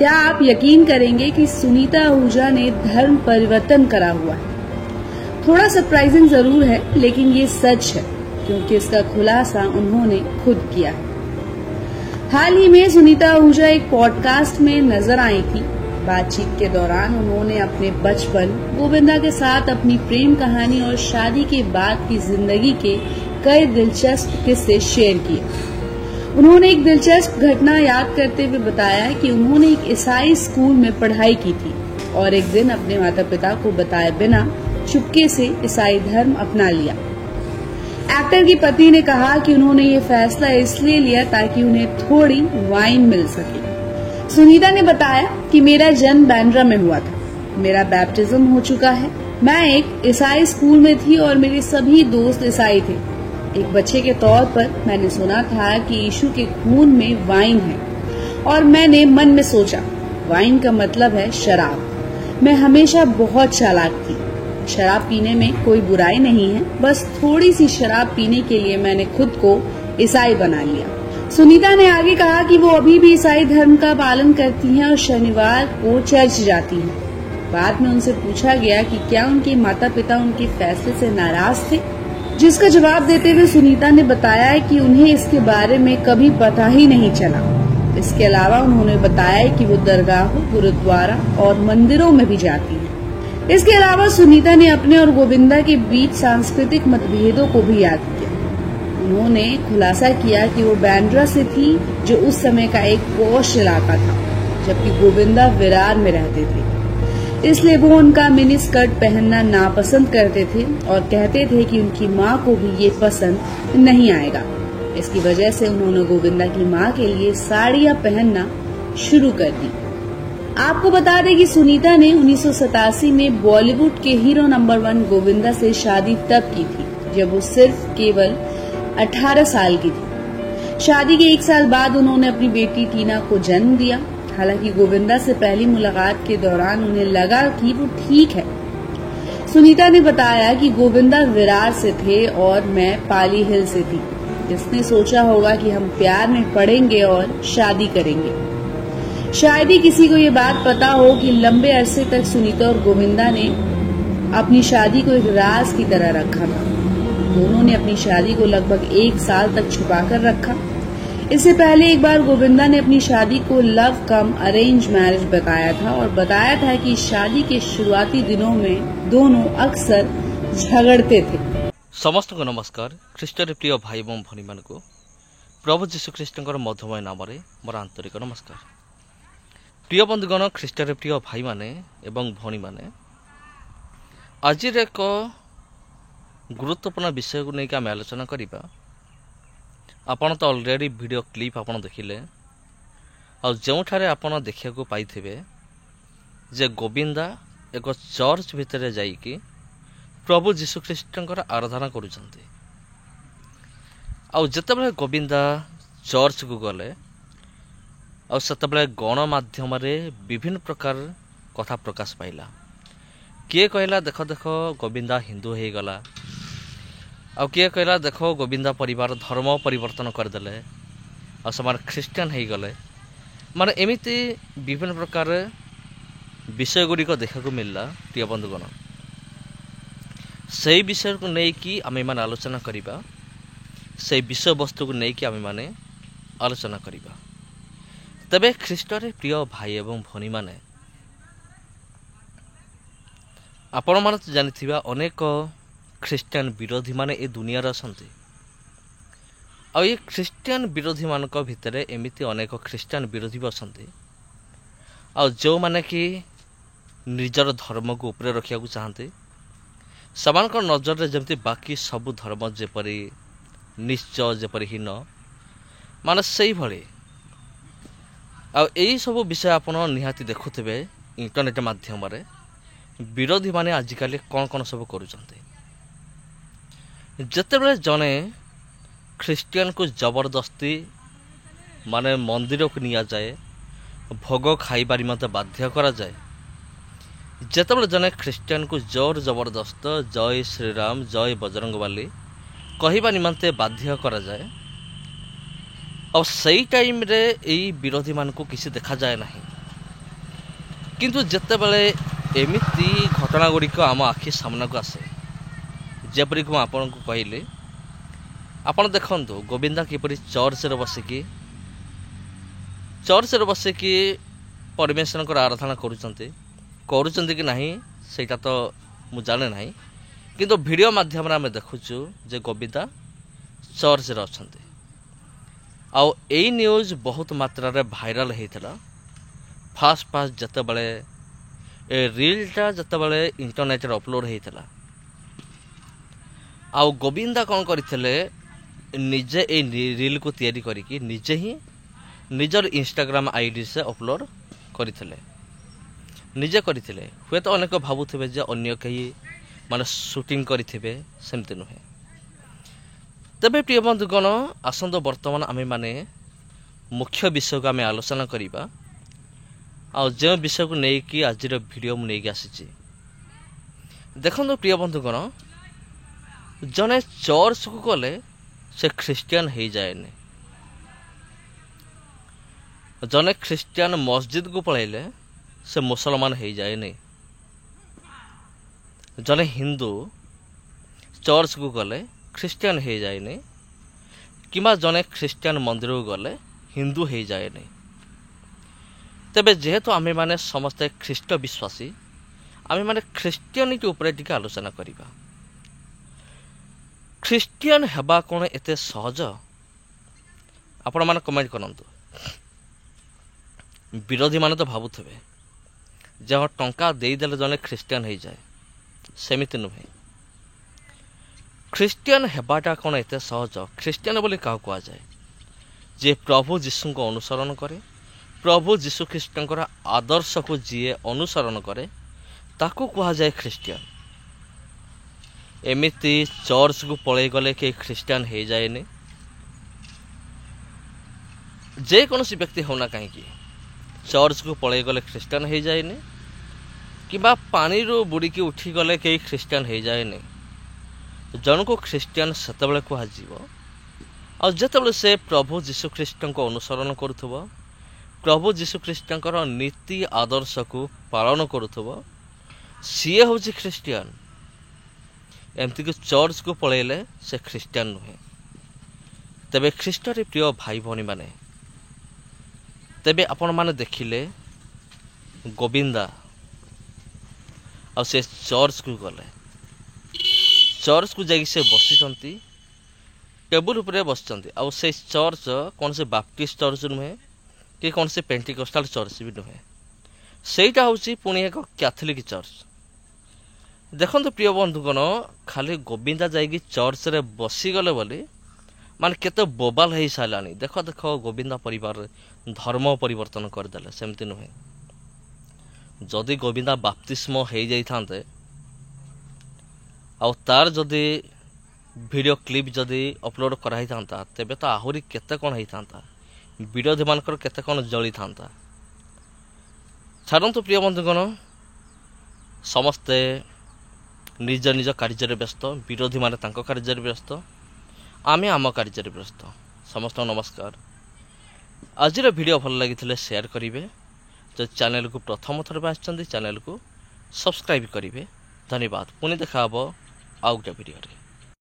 क्या आप यकीन करेंगे कि सुनीता आहूजा ने धर्म परिवर्तन करा हुआ है। थोड़ा सरप्राइजिंग जरूर है, लेकिन ये सच है क्योंकि इसका खुलासा उन्होंने खुद किया है। हाल ही में सुनीता आहूजा एक पॉडकास्ट में नजर आई थी। बातचीत के दौरान उन्होंने अपने बचपन, गोविंदा के साथ अपनी प्रेम कहानी और शादी के बाद की जिंदगी के कई दिलचस्प किस्से शेयर किए। उन्होंने एक दिलचस्प घटना याद करते हुए बताया कि उन्होंने एक ईसाई स्कूल में पढ़ाई की थी और एक दिन अपने माता पिता को बताए बिना चुपके से ईसाई धर्म अपना लिया। एक्टर की पत्नी ने कहा कि उन्होंने ये फैसला इसलिए लिया ताकि उन्हें थोड़ी वाइन मिल सके। सुनीता ने बताया कि मेरा जन्म बांद्रा में हुआ था, मेरा बैप्टिज्म हो चुका है। मैं एक ईसाई स्कूल में थी और मेरे सभी दोस्त ईसाई थे। एक बच्चे के तौर पर मैंने सुना था कि यीशु के खून में वाइन है और मैंने मन में सोचा वाइन का मतलब है शराब। मैं हमेशा बहुत चालाक थी। शराब पीने में कोई बुराई नहीं है, बस थोड़ी सी शराब पीने के लिए मैंने खुद को ईसाई बना लिया। सुनीता ने आगे कहा कि वो अभी भी ईसाई धर्म का पालन करती हैं और शनिवार को चर्च जाती हैं। बाद में उनसे पूछा गया कि क्या उनके माता पिता उनके फैसले से नाराज थे, जिसका जवाब देते हुए सुनीता ने बताया कि उन्हें इसके बारे में कभी पता ही नहीं चला। इसके अलावा उन्होंने बताया कि वो दरगाहों, गुरुद्वारा और मंदिरों में भी जाती हैं। इसके अलावा सुनीता ने अपने और गोविंदा के बीच सांस्कृतिक मतभेदों को भी याद किया। उन्होंने खुलासा किया कि वो बांद्रा से थी, जो उस समय का एक पॉश इलाका था, जबकि गोविंदा विरार में रहते थे। इसलिए वो उनका मिनी स्कर्ट पहनना नापसंद करते थे और कहते थे कि उनकी माँ को भी ये पसंद नहीं आएगा। इसकी वजह से उन्होंने गोविंदा की माँ के लिए साड़ियाँ पहनना शुरू कर दी। आपको बता दें कि सुनीता ने 1987 में बॉलीवुड के हीरो नंबर 1 गोविंदा से शादी तब की थी जब वो सिर्फ केवल 18 साल की थी। शादी के 1 साल बाद उन्होंने अपनी बेटी टीना को जन्म दिया। हालांकि गोविंदा से पहली मुलाकात के दौरान उन्हें लगा कि वो ठीक है। सुनीता ने बताया कि गोविंदा विरार से थे और मैं पाली हिल से थी। इसने सोचा होगा कि हम प्यार में पड़ेंगे और शादी करेंगे। शायद ही किसी को ये बात पता हो कि लंबे अरसे तक सुनीता और गोविंदा ने अपनी शादी को एक राज की तरह रखा था। दोनों ने अपनी शादी को लगभग 1 साल तक छुपाकर रखा। इससे पहले एक बार गोविंदा ने अपनी शादी को लव कम अरेंज मैरिज बताया था और बताया था कि शादी के शुरुआती दिनों में दोनों अक्सर झगड़ते थे। समस्त को नमस्कार। ख्रीष्ट प्रिय भाई एवं भनी मान को प्रभु जीशु ख्रीष्ट मधुमय नाम मोर आंतरिक नमस्कार। प्रिय बंधुगण, ख्रीष्ट प्रिय भाई माने एवं भनी माने आज एक गुरुत्वपूर्ण विषय को लेकर आम आलोचना करवा। आपण तो ऑलरेडी वीडियो क्लिप आपण देखिले और जोठारे आपण देखिया पाई जे गोविंदा एक चर्च भितर जाइकी प्रभु जीशु ख्रीष्टंकर आराधना करुछंती। आउ जतबेले गोविंदा चर्च को गले और सेतबेले गणमाध्यम विभिन्न प्रकार कथा प्रकाश पाइला। किए कहला देख देख गोविंदा हिंदू हो गला, आउ किए कहला देखो गोविंदा परिवार धर्म परिवर्तन करदे और से ख्रीष्टान हो गले। माने एमिति विभिन्न प्रकार विषय गुड़िक देखा मिलला। प्रिय बंधुगण, से विषय को लेकिन आम मैंने आलोचना करवा, से विषय वस्तु को लेकिन आम मैंने आलोचना करवा। तबे ख्रीष्टरे प्रिय भाई एवं भनी माने आपण माने तो जानिथिबा अनेक ख्रीष्टान विरोधी माने ए दुनिया असंती। आ ये ख्रीष्टान विरोधी मान भितर एमती अनेक ख्रीष्टान विरोधी भी असंती। आ जो माने कि निजर धर्म को ऊपर रखा चाहते, समान नजर रे जमती बाकी सबु धर्म जेपरी निश्चय जेपरी हीन माने सही भली। आ यही सब विषय आपण निहाती देखुथिबे इंटरनेट माध्यम रे विरोधी माने आजिकाली कौन कौन सब करुचंती। जेतेबेले जने ख्रीष्टियन को जबरदस्ती माने मंदिर को निया जाए, भोग खाइबार मत बाध्य करा जाए, जेतेबेले जने ख्रीष्टियन को जोर जबरदस्त जय श्रीराम जय बजरंगबली कहवा निमंते बाध्य करा जाए, और सही टाइम रे यही विरोधी मान को किसी देखा जाए नहीं। କିନ୍ତୁ ଯେତେବେଳେ ଏମିତି ଘଟଣା ଗୁଡ଼ିକ ଆମ ଆଖି ସାମ୍ନାକୁ ଆସେ, ଯେପରିକି ମୁଁ ଆପଣଙ୍କୁ କହିଲି, ଆପଣ ଦେଖନ୍ତୁ ଗୋବିନ୍ଦା କିପରି ଚର୍ଚ୍ଚରେ ବସିକି ପରମେଶ୍ୱରଙ୍କର ଆରାଧନା କରୁଛନ୍ତି କି ନାହିଁ ସେଇଟା ତ ମୁଁ ଜାଣେ ନାହିଁ, କିନ୍ତୁ ଭିଡ଼ିଓ ମାଧ୍ୟମରେ ଆମେ ଦେଖୁଛୁ ଯେ ଗୋବିନ୍ଦା ଚର୍ଚ୍ଚରେ ଅଛନ୍ତି। ଆଉ ଏଇ ନ୍ୟୁଜ୍ ବହୁତ ମାତ୍ରାରେ ଭାଇରାଲ ହେଇଥିଲା। ଫାଷ୍ଟ ଯେତେବେଳେ ଏ ରିଲ୍ଟା ଇଣ୍ଟରନେଟ୍ରେ ଅପଲୋଡ଼ ହେଇଥିଲା, ଆଉ ଗୋବିନ୍ଦା କ'ଣ କରିଥିଲେ, ନିଜେ ଏଇ ରିଲ୍କୁ ତିଆରି କରିକି ନିଜେ ହିଁ ନିଜର ଇନଷ୍ଟାଗ୍ରାମ ଆଇଡି ସେ ଅପଲୋଡ଼ କରିଥିଲେ। ହୁଏତ ଅନେକ ଭାବୁଥିବେ ଯେ ଅନ୍ୟ କେହି ସୁଟିଂ କରିଥିବେ, ସେମିତି ନୁହେଁ। ତେବେ ପ୍ରିୟ ବନ୍ଧୁଗଣ, ଆସନ୍ତୁ ବର୍ତ୍ତମାନ ଆମେମାନେ ମୁଖ୍ୟ ବିଷୟକୁ ଆମେ ଆଲୋଚନା କରିବା। ଆଉ ଯେଉଁ ବିଷୟକୁ ନେଇକି ଆଜିର ଭିଡ଼ିଓ ମୁଁ ନେଇକି ଆସିଛି, ଦେଖନ୍ତୁ ପ୍ରିୟ ବନ୍ଧୁଗଣ, ଜଣେ ଚର୍ଚ୍ଚକୁ ଗଲେ ସେ ଖ୍ରୀଷ୍ଟିଆନ ହେଇଯାଏନି। ଜଣେ ଖ୍ରୀଷ୍ଟିଆନ ମସଜିଦକୁ ପଳାଇଲେ ସେ ମୁସଲମାନ ହେଇଯାଏନି। ଜଣେ ହିନ୍ଦୁ ଚର୍ଚ୍ଚକୁ ଗଲେ ଖ୍ରୀଷ୍ଟିଆନ ହେଇଯାଏନି, କିମ୍ବା ଜଣେ ଖ୍ରୀଷ୍ଟିଆନ ମନ୍ଦିରକୁ ଗଲେ ହିନ୍ଦୁ ହେଇଯାଏନି। ତେବେ ଯେହେତୁ ଆମେମାନେ ସମସ୍ତେ ଖ୍ରୀଷ୍ଟ ବିଶ୍ୱାସୀ, ଆମେମାନେ ଖ୍ରୀଷ୍ଟିଆନିଟି ଉପରେ ଟିକେ ଆଲୋଚନା କରିବା। ଖ୍ରୀଷ୍ଟିଆନ ହେବା କ'ଣ ଏତେ ସହଜ? ଆପଣମାନେ କମେଣ୍ଟ କରନ୍ତୁ। ବିରୋଧୀମାନେ ତ ଭାବୁଥିବେ ଯେ ଟଙ୍କା ଦେଇଦେଲେ ଜଣେ ଖ୍ରୀଷ୍ଟିଆନ ହେଇଯାଏ, ସେମିତି ନୁହେଁ। ଖ୍ରୀଷ୍ଟିଆନ ହେବାଟା କ'ଣ ଏତେ ସହଜ? ଖ୍ରୀଷ୍ଟିଆନ ବୋଲି କାହାକୁ କୁହାଯାଏ? ଯିଏ ପ୍ରଭୁ ଯୀଶୁଙ୍କ ଅନୁସରଣ କରେ, ପ୍ରଭୁ ଯୀଶୁଖ୍ରୀଷ୍ଟଙ୍କର ଆଦର୍ଶକୁ ଯିଏ ଅନୁସରଣ କରେ, ତାକୁ କୁହାଯାଏ ଖ୍ରୀଷ୍ଟିଆନ। ଏମିତି ଚର୍ଚ୍ଚକୁ ପଳାଇ ଗଲେ କେହି ଖ୍ରୀଷ୍ଟିଆନ ହେଇଯାଏନି। ଯେକୌଣସି ବ୍ୟକ୍ତି ହେଉନା କାହିଁକି, ଚର୍ଚ୍ଚକୁ ପଳାଇ ଗଲେ ଖ୍ରୀଷ୍ଟିଆନ ହେଇଯାଏନି, କିମ୍ବା ପାଣିରୁ ବୁଡ଼ିକି ଉଠିଗଲେ କେହି ଖ୍ରୀଷ୍ଟିଆନ ହେଇଯାଏନି। ଜଣକୁ ଖ୍ରୀଷ୍ଟିଆନ ସେତେବେଳେ କୁହାଯିବ ଆଉ ଯେତେବେଳେ ସେ ପ୍ରଭୁ ଯୀଶୁଖ୍ରୀଷ୍ଟଙ୍କ ଅନୁସରଣ କରୁଥିବ, ପ୍ରଭୁ ଯୀଶୁଖ୍ରୀଷ୍ଟଙ୍କର ନୀତି ଆଦର୍ଶକୁ ପାଳନ କରୁଥିବ, ସିଏ ହେଉଛି ଖ୍ରୀଷ୍ଟିଆନ। ଏମିତିକି ଚର୍ଚ୍ଚକୁ ପଳାଇଲେ ସେ ଖ୍ରୀଷ୍ଟିଆନ ନୁହେଁ। ତେବେ ଖ୍ରୀଷ୍ଟରେ ପ୍ରିୟ ଭାଇ ଭଉଣୀମାନେ, ତେବେ ଆପଣମାନେ ଦେଖିଲେ ଗୋବିନ୍ଦା ଆଉ ସେ ଚର୍ଚ୍ଚକୁ ଗଲେ, ଚର୍ଚ୍ଚକୁ ଯାଇକି ସେ ବସିଛନ୍ତି, ଟେବୁଲ ଉପରେ ବସିଛନ୍ତି। ଆଉ ସେ ଚର୍ଚ୍ଚ କୌଣସି ବାପ୍ଟିଷ୍ଟ ଚର୍ଚ୍ଚ ନୁହେଁ, କି କୌଣସି ପେଣ୍ଟିକୋଷ୍ଟାଲ ଚର୍ଚ୍ଚ ବି ନୁହେଁ। ସେଇଟା ହେଉଛି ପୁଣି ଏକ କ୍ୟାଥୋଲିକ ଚର୍ଚ୍ଚ। ଦେଖନ୍ତୁ ପ୍ରିୟ ବନ୍ଧୁଗଣ, ଖାଲି ଗୋବିନ୍ଦା ଯାଇକି ଚର୍ଚ୍ଚରେ ବସିଗଲେ ବୋଲି କେତେ ବୋବାଲ ହେଇସାରିଲାଣି। ଦେଖ ଗୋବିନ୍ଦା ପରିବାରରେ ଧର୍ମ ପରିବର୍ତ୍ତନ କରିଦେଲେ, ସେମିତି ନୁହେଁ। ଯଦି ଗୋବିନ୍ଦା ବାପ୍ତିସ୍ମ ହେଇଯାଇଥାନ୍ତେ, ଆଉ ତାର ଯଦି ଭିଡ଼ିଓ କ୍ଲିପ୍ ଯଦି ଅପଲୋଡ଼ କରାହେଇଥାନ୍ତା, ତେବେ ତ ଆହୁରି କେତେ କ'ଣ ହେଇଥାନ୍ତା, ବିରୋଧୀମାନଙ୍କର କେତେ କ'ଣ ଜଳିଥାନ୍ତା। ଛାଡ଼ନ୍ତୁ ପ୍ରିୟ ବନ୍ଧୁଗଣ, ସମସ୍ତେ ନିଜ ନିଜ କାର୍ଯ୍ୟରେ ବ୍ୟସ୍ତ, ବିରୋଧୀମାନେ ତାଙ୍କ କାର୍ଯ୍ୟରେ ବ୍ୟସ୍ତ, ଆମେ ଆମ କାର୍ଯ୍ୟରେ ବ୍ୟସ୍ତ। ସମସ୍ତଙ୍କୁ ନମସ୍କାର। ଆଜିର ଭିଡ଼ିଓ ଭଲ ଲାଗିଥିଲେ ସେୟାର କରିବେ। ଯଦି ଚ୍ୟାନେଲକୁ ପ୍ରଥମ ଥର ପାଇଁ ଆସିଛନ୍ତି, ଚ୍ୟାନେଲକୁ ସବସ୍କ୍ରାଇବ୍ କରିବେ। ଧନ୍ୟବାଦ। ପୁଣି ଦେଖା ହେବ ଆଉ ଗୋଟେ ଭିଡ଼ିଓରେ।